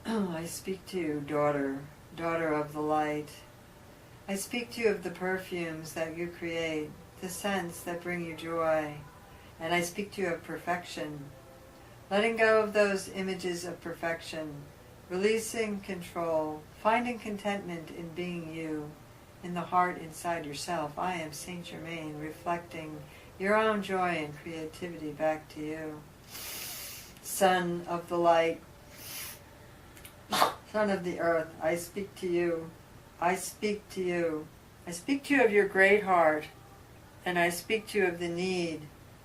I speak to you, daughter, daughter of the light. I speak to you of the perfumes that you create, the scents that bring you joy. And I speak to you of perfection. Letting go of those images of perfection, releasing control, finding contentment in being you, in the heart inside yourself. I am Saint Germain, reflecting your own joy and creativity back to you. Son of the light, son of the earth, I speak to you. I speak to you. I speak to you of your great heart, and I speak to you of the need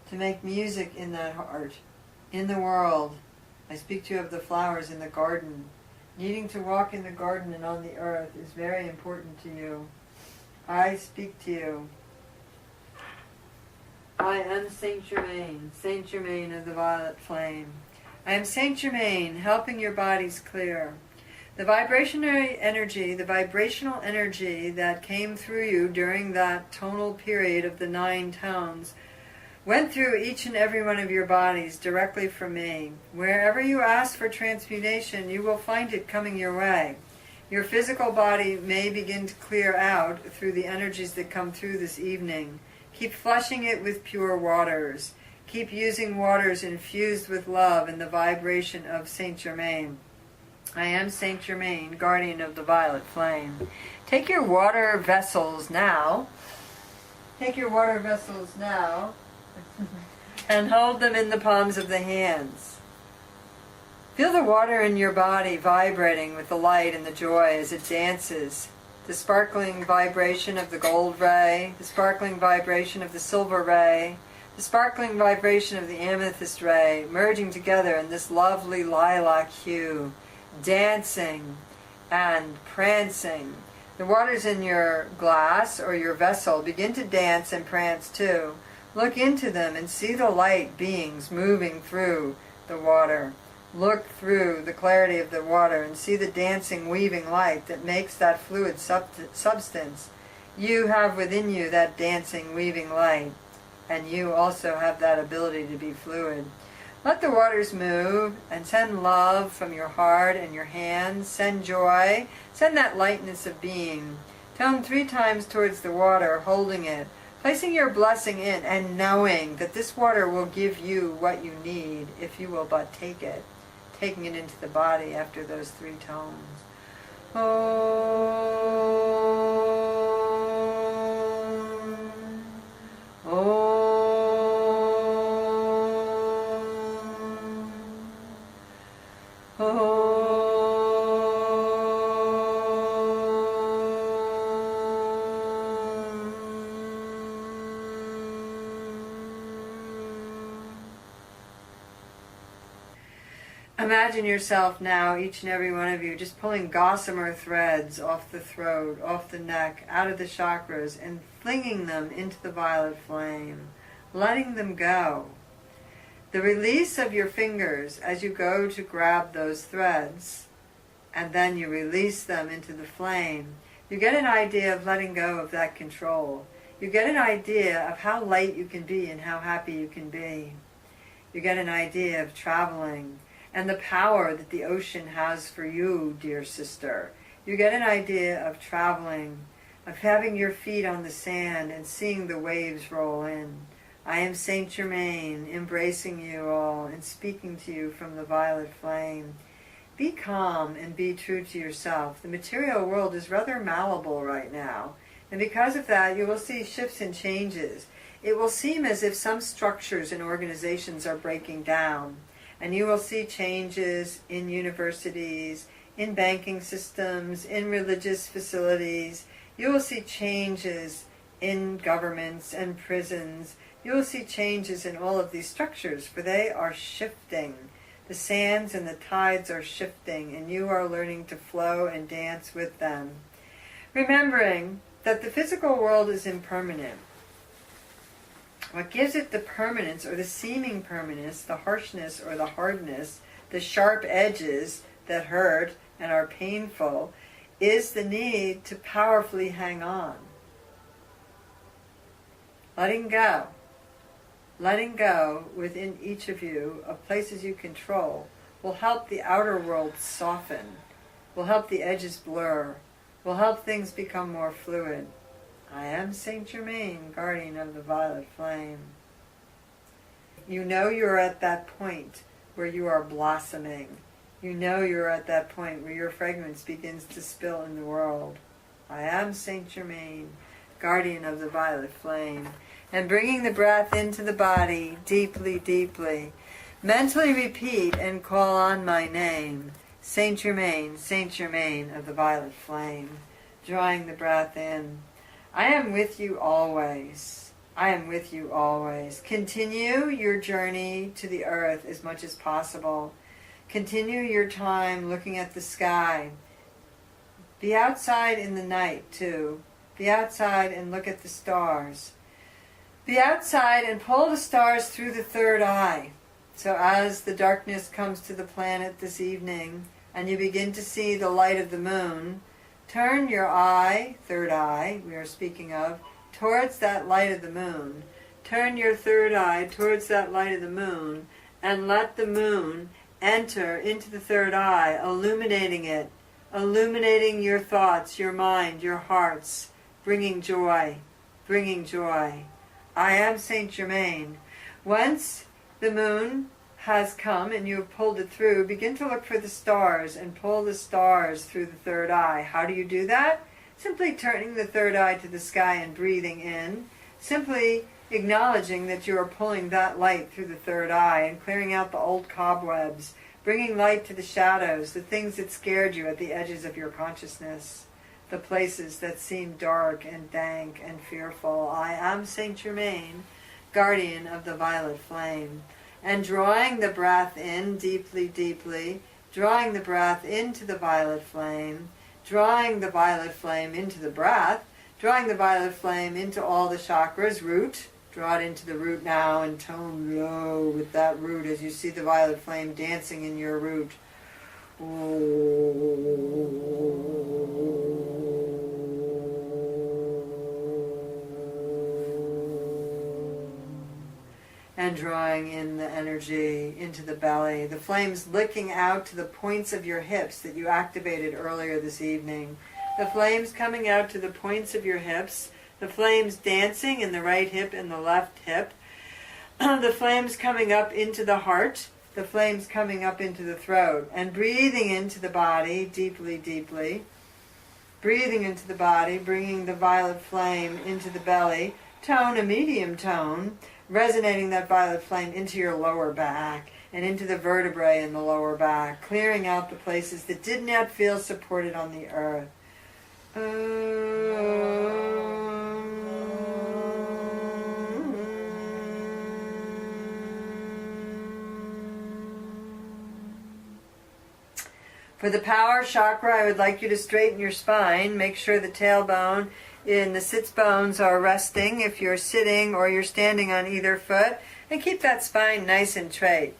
to make music in that heart, in the world. I speak to you of the flowers in the garden. Needing to walk in the garden and on the earth is very important to you. I speak to you. I am Saint Germain of the violet flame. I am Saint Germain, helping your bodies clear. The vibrational energy that came through you during that tonal period of the 9 tones went through each and every one of your bodies directly from me. Wherever you ask for transmutation, you will find it coming your way. Your physical body may begin to clear out through the energies that come through this evening. Keep flushing it with pure waters. Keep using waters infused with love and the vibration of Saint Germain. I am Saint Germain, guardian of the violet flame. Take your water vessels now. And hold them in the palms of the hands. Feel the water in your body vibrating with the light and the joy as it dances. The sparkling vibration of the gold ray, the sparkling vibration of the silver ray, the sparkling vibration of the amethyst ray, merging together in this lovely lilac hue, dancing and prancing. The waters in your glass or your vessel begin to dance and prance too. Look into them and see the light beings moving through the water. Look through the clarity of the water and see the dancing, weaving light that makes that fluid substance. You have within you that dancing, weaving light, and you also have that ability to be fluid. Let the waters move and send love from your heart and your hands. Send joy. Send that lightness of being. Tone 3 times towards the water, holding it, placing your blessing in and knowing that this water will give you what you need if you will but take it. Taking it into the body after those 3 tones. Imagine yourself now, each and every one of you, just pulling gossamer threads off the throat, off the neck, out of the chakras, and flinging them into the violet flame, letting them go. The release of your fingers as you go to grab those threads, and then you release them into the flame, you get an idea of letting go of that control. You get an idea of how light you can be and how happy you can be. You get an idea of traveling and the power that the ocean has for you, dear sister. You get an idea of traveling, of having your feet on the sand and seeing the waves roll in. I am Saint Germain, embracing you all and speaking to you from the violet flame. Be calm and be true to yourself. The material world is rather malleable right now, and because of that you will see shifts and changes. It will seem as if some structures and organizations are breaking down, and you will see changes in universities, in banking systems, in religious facilities. You will see changes in governments and prisons. You will see changes in all of these structures, for they are shifting. The sands and the tides are shifting, and you are learning to flow and dance with them. Remembering that the physical world is impermanent. What gives it the permanence or the seeming permanence, the harshness or the hardness, the sharp edges that hurt and are painful, is the need to powerfully hang on. Letting go within each of you of places you control, will help the outer world soften, will help the edges blur, will help things become more fluid. I am Saint Germain, guardian of the violet flame. You know you're at that point where you are blossoming. You know you're at that point where your fragrance begins to spill in the world. I am Saint Germain, guardian of the violet flame. And bringing the breath into the body deeply, deeply, mentally repeat and call on my name, Saint Germain of the violet flame. Drawing the breath in. I am with you always. I am with you always. Continue your journey to the earth as much as possible. Continue your time looking at the sky. Be outside in the night too. Be outside and look at the stars. Be outside and pull the stars through the third eye. So as the darkness comes to the planet this evening and you begin to see the light of the moon, turn your eye, third eye we are speaking of, towards that light of the moon. Turn your third eye towards that light of the moon and let the moon enter into the third eye, illuminating it, illuminating your thoughts, your mind, your hearts, bringing joy, bringing joy. I am Saint Germain. Once the moon has come and you have pulled it through, begin to look for the stars and pull the stars through the third eye. How do you do that? Simply turning the third eye to the sky and breathing in. Simply acknowledging that you are pulling that light through the third eye and clearing out the old cobwebs, bringing light to the shadows, the things that scared you at the edges of your consciousness, the places that seem dark and dank and fearful. I am Saint Germain, guardian of the violet flame. And drawing the breath in deeply, deeply, drawing the breath into the violet flame, drawing the violet flame into the breath, drawing the violet flame into all the chakras, root. Draw it into the root now and tone low with that root as you see the violet flame dancing in your root. And drawing in the energy into the belly. The flames licking out to the points of your hips that you activated earlier this evening. The flames coming out to the points of your hips. The flames dancing in the right hip and the left hip. The flames coming up into the heart. The flames coming up into the throat. And breathing into the body deeply, deeply. Breathing into the body, bringing the violet flame into the belly. Tone a medium tone, resonating that violet flame into your lower back and into the vertebrae in the lower back, clearing out the places that did not feel supported on the earth. For the power chakra, I would like you to straighten your spine. Make sure the tailbone and the sits bones are resting if you're sitting or you're standing on either foot. And keep that spine nice and straight.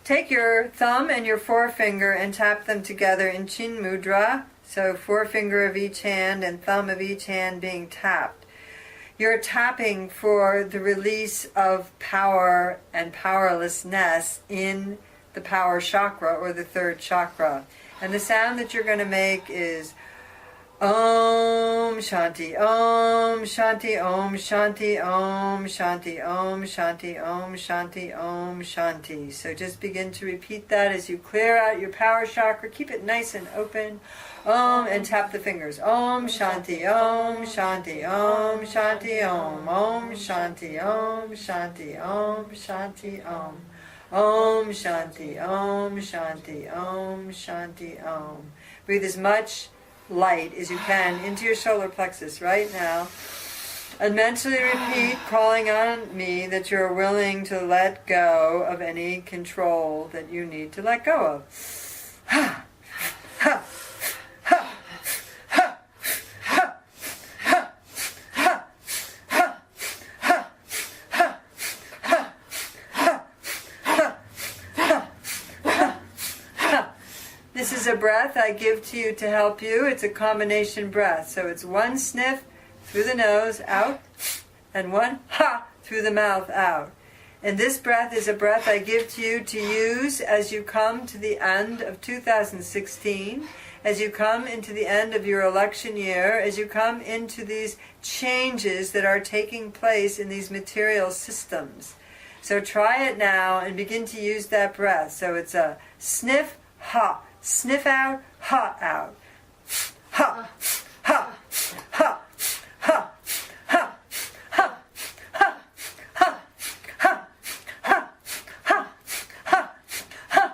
Take your thumb and your forefinger and tap them together in Chin Mudra. So forefinger of each hand and thumb of each hand being tapped. You're tapping for the release of power and powerlessness in the power chakra or the third chakra. And the sound that you're going to make is Om Shanti, Om Shanti, Om Shanti, Om Shanti, Om Shanti, Om Shanti, Om Shanti. So just begin to repeat that as you clear out your power chakra. Keep it nice and open. Om, and tap the fingers. Om Shanti, Om Shanti, Om Shanti, Om, Om Shanti, Om Shanti, Om Shanti, Om. Om Shanti, Om Shanti, Om Shanti, Om. Breathe as much light as you can into your solar plexus right now. And mentally repeat, calling on me, that you're willing to let go of any control that you need to let go of. Ha! Ha! Ha! Ha! Ha! Ha! Ha! Ha! Ha! Ha! Ha! Ha! Ha! Ha! This is a breath I give to you to help you. It's a combination breath. So it's one sniff through the nose, out, and one ha through the mouth, out. And this breath is a breath I give to you to use as you come to the end of 2016, as you come into the end of your election year, as you come into these changes that are taking place in these material systems. So try it now and begin to use that breath. So it's a sniff, ha, sniff out, ha out. Ha, ha, ha, ha, ha, ha, ha, ha, ha, ha, ha, ha, ha,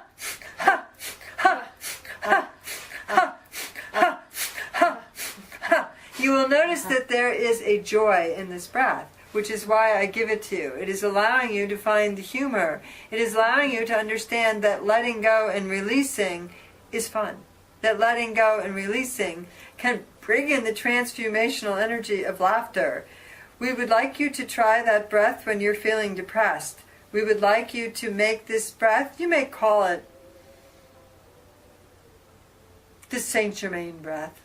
ha, ha, ha, ha, ha, ha. You will notice that there is a joy in this breath, which is why I give it to you. It is allowing you to find the humor. It is allowing you to understand that letting go and releasing is fun. That letting go and releasing can bring in the transformational energy of laughter. We would like you to try that breath when you're feeling depressed. We would like you to make this breath, you may call it the Saint Germain breath.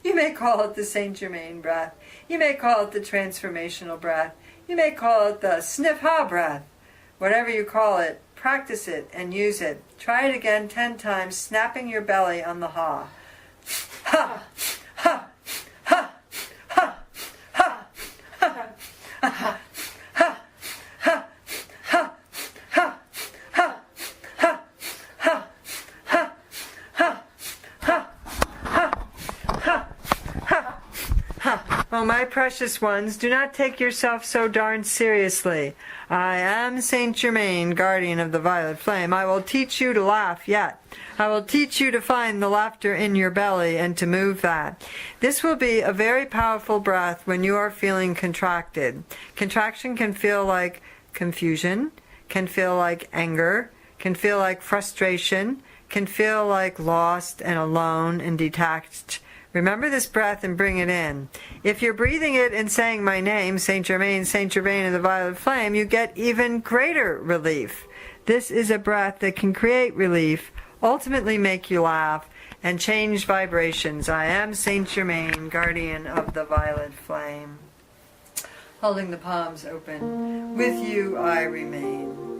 You may call it the Saint Germain breath. You may call it the transformational breath. You may call it the sniff-ha breath. Whatever you call it, practice it and use it. Try it again 10 times, snapping your belly on the ha. Ha! Ha! Ha! Ha! Ha! Ha! Ha! Ha! Ha! Ha! Ha! Ha! Ha! Ha! Ha! Ha! Ha! Ha! Ha! Oh, my precious ones, do not take yourself so darn seriously. I am Saint Germain, guardian of the violet flame. I will teach you to laugh yet. I will teach you to find the laughter in your belly and to move that. This will be a very powerful breath when you are feeling contracted. Contraction can feel like confusion, can feel like anger, can feel like frustration, can feel like lost and alone and detached. Remember this breath and bring it in. If you're breathing it and saying my name, Saint Germain of the violet flame, you get even greater relief. This is a breath that can create relief, ultimately make you laugh, and change vibrations. I am Saint Germain, guardian of the violet flame. Holding the palms open. With you I remain.